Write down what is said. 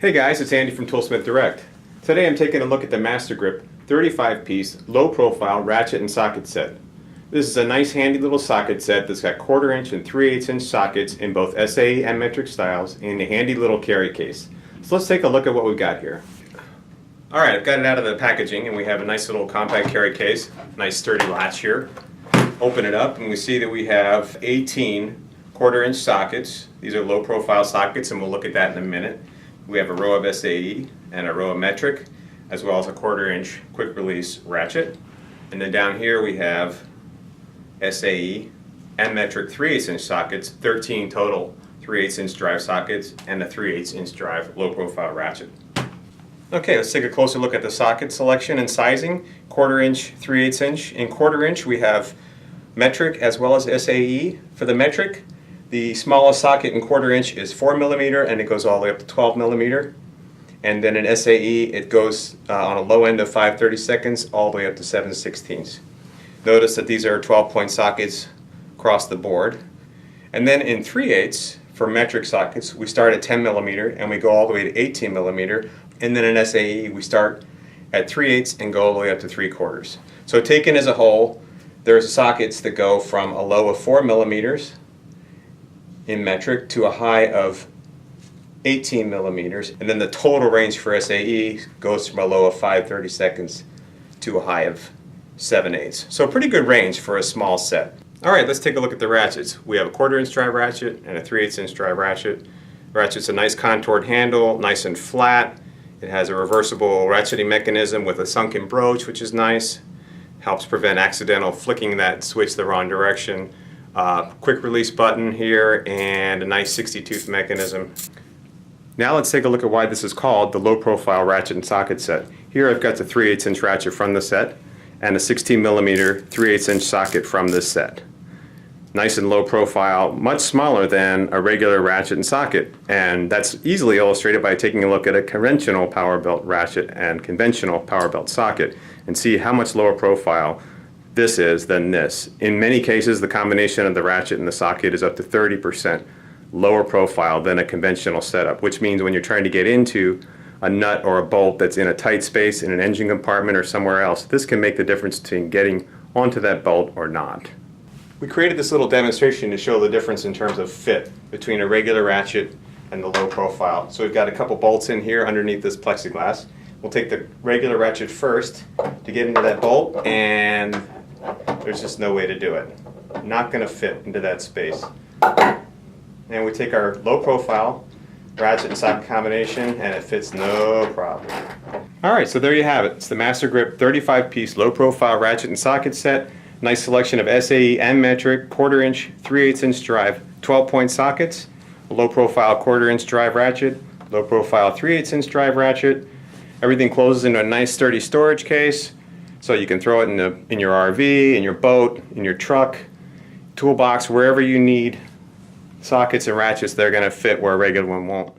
Hey guys, it's Andy from Toolsmith Direct. Today I'm taking a look at the Mastergrip 35-piece low-profile ratchet and socket set. This is a nice handy little socket set that's got 1/4 inch and 3/8 inch sockets in both SAE and metric styles in a handy little carry case. So let's take a look at what we've got here. Alright, I've got it out of the packaging and we have a nice little compact carry case, nice sturdy latch here. Open it up and we see that we have 18 1/4 inch sockets. These are low profile sockets and we'll look at that in a minute. We have a row of SAE and a row of metric, as well as a 1/4 inch quick release ratchet. And then down here we have SAE and metric 3/8 inch sockets, 13 total 3/8 inch drive sockets, and a 3/8 inch drive low profile ratchet. Okay, let's take a closer look at the socket selection and sizing. 1/4 inch, 3/8 inch. In 1/4 inch we have metric as well as SAE. For the metric, the smallest socket in 1/4 inch is 4mm and it goes all the way up to 12mm. And then in SAE it goes on a low end of 5/32 all the way up to 7/16. Notice that these are 12-point sockets across the board. And then in 3/8 for metric sockets we start at 10mm and we go all the way to 18mm. And then in SAE we start at 3/8 and go all the way up to 3/4. So taken as a whole, there's sockets that go from a low of 4mm in metric to a high of 18mm, and then the total range for SAE goes from a low of 5/32 to a high of 7/8. So a pretty good range for a small set. Alright, let's take a look at the ratchets. We have a 1/4 inch drive ratchet and a 3/8 inch drive ratchet. Ratchet's a nice contoured handle, nice and flat. It has a reversible ratcheting mechanism with a sunken broach, which is nice. Helps prevent accidental flicking that switch the wrong direction. Quick release button here and a nice 60-tooth mechanism. Now let's take a look at why this is called the low profile ratchet and socket set. Here I've got the 3/8 inch ratchet from the set and a 16mm 3/8 inch socket from this set. Nice and low profile, much smaller than a regular ratchet and socket, and that's easily illustrated by taking a look at a conventional power belt ratchet and conventional power belt socket and see how much lower profile this is than this. In many cases the combination of the ratchet and the socket is up to 30% lower profile than a conventional setup, which means when you're trying to get into a nut or a bolt that's in a tight space in an engine compartment or somewhere else, this can make the difference between getting onto that bolt or not. We created this little demonstration to show the difference in terms of fit between a regular ratchet and the low profile. So we've got a couple bolts in here underneath this plexiglass. We'll take the regular ratchet first to get into that bolt, and there's just no way to do it. Not going to fit into that space. And we take our low profile ratchet and socket combination and it fits no problem. Alright, so there you have it. It's the Mastergrip 35-piece low profile ratchet and socket set. Nice selection of SAE and metric, 1/4 inch, 3/8 inch drive, 12-point sockets, a low profile 1/4 inch drive ratchet, low profile 3/8 inch drive ratchet. Everything closes into a nice sturdy storage case, so you can throw it in your RV, in your boat, in your truck, toolbox, wherever you need sockets and ratchets. They're going to fit where a regular one won't.